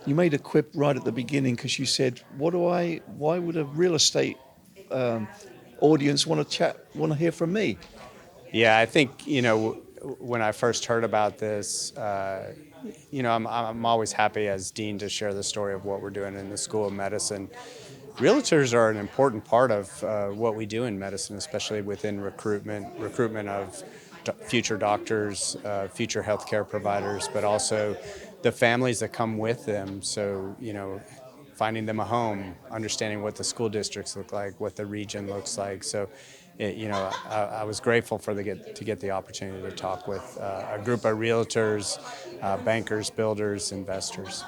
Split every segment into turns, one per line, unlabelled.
You made a quip right at the beginning because you said, why would a real estate um, audience want to hear from me?
Yeah, I think, when I first heard about this, I'm always happy as dean to share the story of what we're doing in the School of Medicine. Realtors are an important part of what we do in medicine, especially within recruitment of future doctors, future healthcare providers, but also the families that come with them. So, finding them a home, understanding what the school districts look like, what the region looks like. So, I was grateful to get the opportunity to talk with a group of realtors, bankers, builders, investors.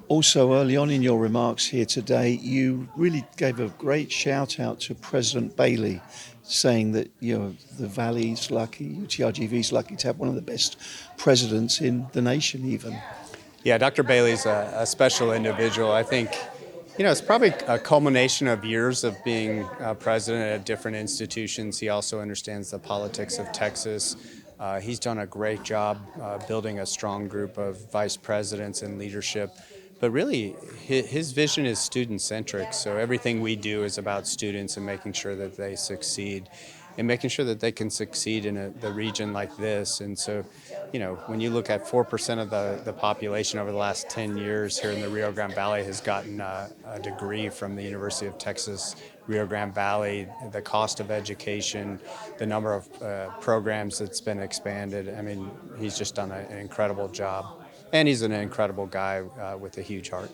Also, early on in your remarks here today, you really gave a great shout out to President Bailey, saying that the Valley's lucky, UTRGV's lucky to have one of the best presidents in the nation, even.
Yeah, Dr. Bailey's a special individual. I think, it's probably a culmination of years of being president at different institutions. He also understands the politics of Texas. He's done a great job building a strong group of vice presidents and leadership. But really, his vision is student centric. So everything we do is about students and making sure that they succeed and making sure that they can succeed in the region like this. And so, when you look at 4% of the population over the last 10 years here in the Rio Grande Valley has gotten a degree from the University of Texas, Rio Grande Valley, the cost of education, the number of programs that's been expanded. I mean, he's just done an incredible job. And he's an incredible guy with a huge heart.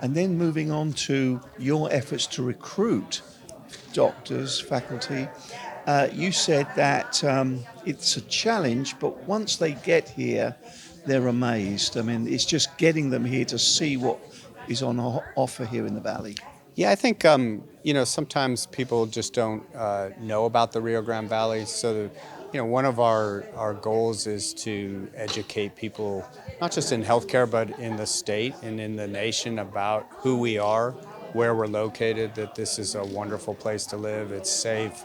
And then moving on to your efforts to recruit doctors, faculty, you said that it's a challenge, but once they get here, they're amazed. I mean, it's just getting them here to see what is on offer here in the valley.
Yeah, I think sometimes people just don't know about the Rio Grande Valley. So, one of our goals is to educate people, not just in healthcare, but in the state and in the nation about who we are, where we're located, that this is a wonderful place to live, it's safe,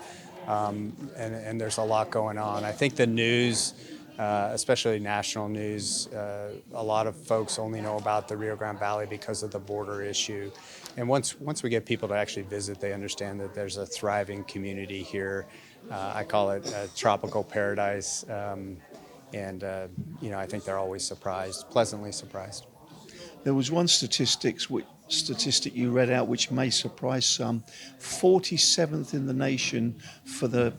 and there's a lot going on. I think the news, especially national news. A lot of folks only know about the Rio Grande Valley because of the border issue. And once we get people to actually visit, they understand that there's a thriving community here. I call it a tropical paradise. I think they're always surprised, pleasantly surprised.
There was one statistic you read out which may surprise some. 47th in the nation for the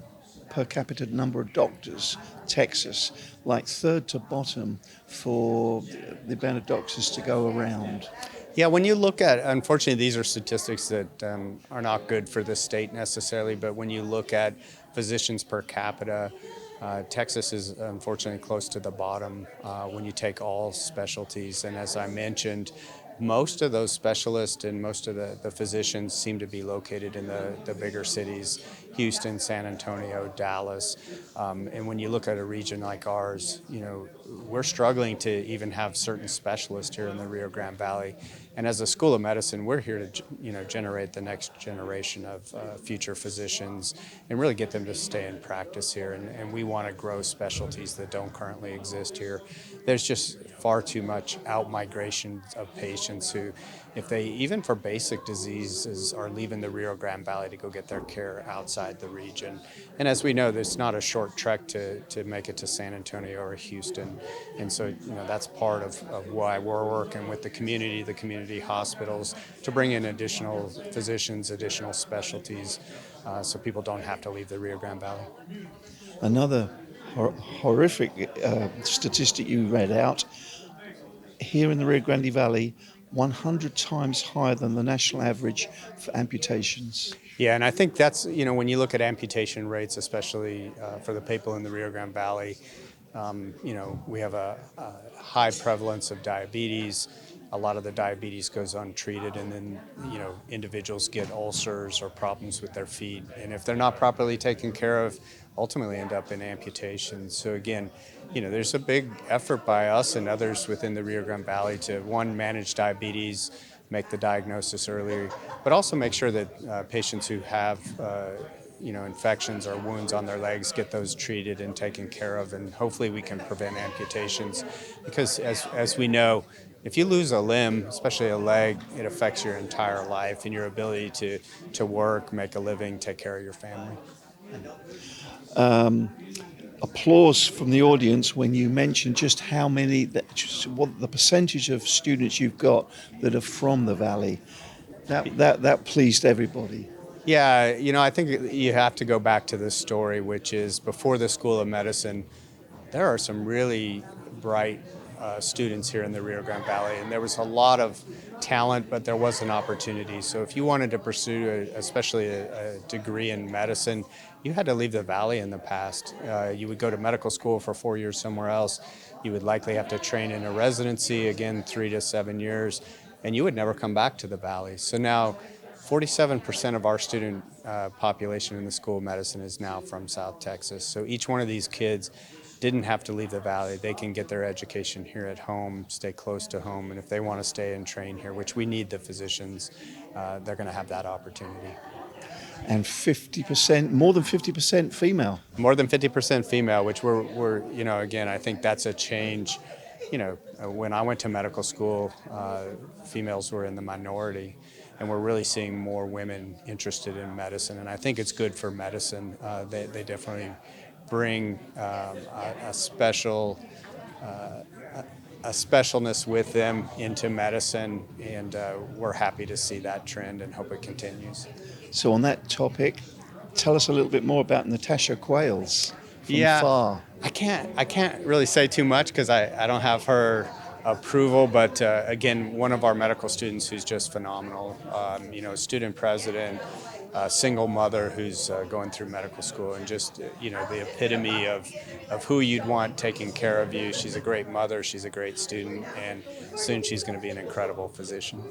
per capita number of doctors, Texas, like third to bottom for the amount of doctors to go around.
Yeah, when you look at, unfortunately, these are statistics that are not good for the state necessarily, but when you look at physicians per capita, Texas is unfortunately close to the bottom when you take all specialties. And as I mentioned, most of those specialists and most of the physicians seem to be located in the bigger cities, Houston, San Antonio, Dallas. And when you look at a region like ours, we're struggling to even have certain specialists here in the Rio Grande Valley. And as a School of Medicine, we're here to generate the next generation of future physicians and really get them to stay in practice here. And we want to grow specialties that don't currently exist here. There's just far too much out-migration of patients who, if they, even for basic diseases, are leaving the Rio Grande Valley to go get their care outside the region. And as we know, there's not a short trek to make it to San Antonio or Houston. And so, that's part of why we're working with the community hospitals to bring in additional physicians, additional specialties, so people don't have to leave the Rio Grande Valley.
Another horrific statistic you read out here in the Rio Grande Valley, 100 times higher than the national average for amputations.
Yeah, and I think that's, when you look at amputation rates, especially for the people in the Rio Grande Valley, we have a high prevalence of diabetes. A lot of the diabetes goes untreated, and then, individuals get ulcers or problems with their feet. And if they're not properly taken care of, ultimately end up in amputations. So again, there's a big effort by us and others within the Rio Grande Valley to, one, manage diabetes, make the diagnosis earlier, but also make sure that patients who have infections or wounds on their legs get those treated and taken care of, and hopefully we can prevent amputations because as we know, If you lose a limb, especially a leg, it affects your entire life and your ability to work, make a living, take care of your family.
Applause from the audience when you mentioned just how many, just what the percentage of students you've got that are from the Valley. That pleased everybody.
Yeah, I think you have to go back to this story, which is before the School of Medicine, there are some really bright students here in the Rio Grande Valley, and there was a lot of talent, but there wasn't opportunity. So if you wanted to pursue, especially a degree in medicine, you had to leave the Valley in the past. You would go to medical school for 4 years somewhere else. You would likely have to train in a residency, again, 3 to 7 years, and you would never come back to the Valley. So now 47% of our student population in the School of Medicine is now from South Texas. So each one of these kids didn't have to leave the Valley. They can get their education here at home, stay close to home, and if they want to stay and train here, which we need the physicians, they're going to have that opportunity.
And 50%, more than 50% female.
More than 50% female, which we're again, I think that's a change. When I went to medical school, females were in the minority, and we're really seeing more women interested in medicine, and I think it's good for medicine. They definitely bring a specialness with them into medicine, and we're happy to see that trend and hope it continues.
So on that topic, tell us a little bit more about Natasha Quayles from
Yeah,
FAR.
I can't really say too much because I don't have her approval, but again, one of our medical students who's just phenomenal, student president, single mother who's going through medical school, and just the epitome of who you'd want taking care of you. She's a great mother, she's a great student, and soon she's going to be an incredible physician.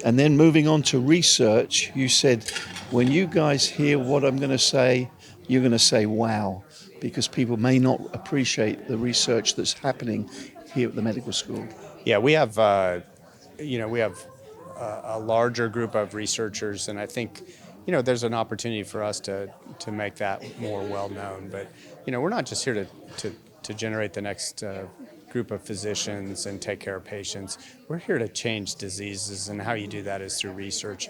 And then moving on to research, you said when you guys hear what I'm going to say, you're going to say wow, because people may not appreciate the research that's happening here at the medical school.
Yeah, we have a larger group of researchers, and I think there's an opportunity for us to make that more well known. But we're not just here to generate the next group of physicians and take care of patients. We're here to change diseases, and how you do that is through research.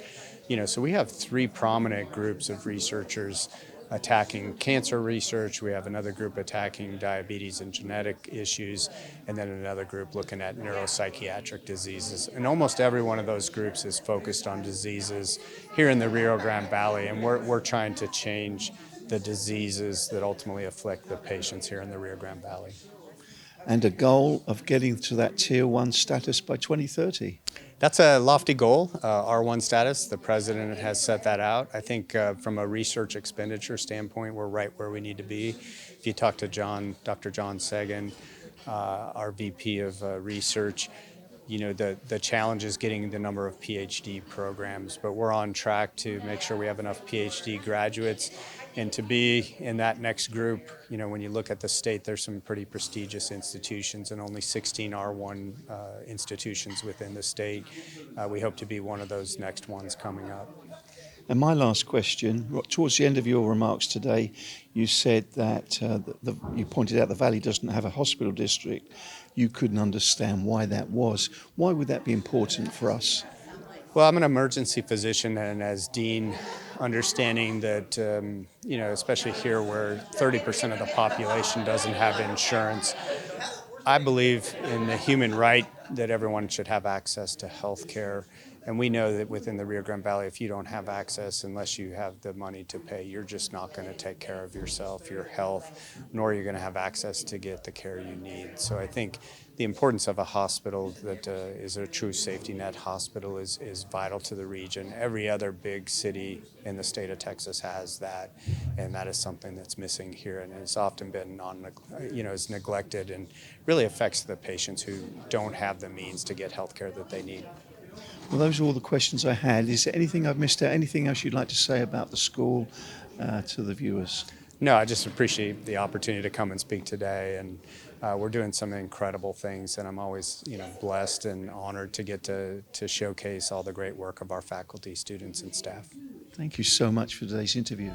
So we have 3 prominent groups of researchers attacking cancer research. We have another group attacking diabetes and genetic issues, and then another group looking at neuropsychiatric diseases. And almost every one of those groups is focused on diseases here in the Rio Grande Valley, and we're trying to change the diseases that ultimately afflict the patients here in the Rio Grande Valley.
And a goal of getting to that Tier 1 status by 2030.
That's a lofty goal, R1 status. The president has set that out. I think from a research expenditure standpoint, we're right where we need to be. If you talk to Dr. John Sagan, our VP of research, the challenge is getting the number of PhD programs, but we're on track to make sure we have enough PhD graduates. And to be in that next group, when you look at the state, there's some pretty prestigious institutions and only 16 R1 institutions within the state. We hope to be one of those next ones coming up.
And my last question, towards the end of your remarks today, you said that you pointed out the Valley doesn't have a hospital district. You couldn't understand why that was. Why would that be important for us?
Well, I'm an emergency physician, and as dean, understanding that, especially here where 30% of the population doesn't have insurance, I believe in the human right that everyone should have access to health care. And we know that within the Rio Grande Valley, if you don't have access, unless you have the money to pay, you're just not going to take care of yourself, your health, nor are you going to have access to get the care you need. So I think the importance of a hospital that is a true safety net hospital is vital to the region. Every other big city in the state of Texas has that, and that is something that's missing here, and has often been is neglected, and really affects the patients who don't have the means to get health care that they need.
Well, those are all the questions I had. Is there anything I've missed out? Anything else you'd like to say about the school to the viewers?
No, I just appreciate the opportunity to come and speak today, and we're doing some incredible things, and I'm always blessed and honored to get to showcase all the great work of our faculty, students, and staff.
Thank you so much for today's interview.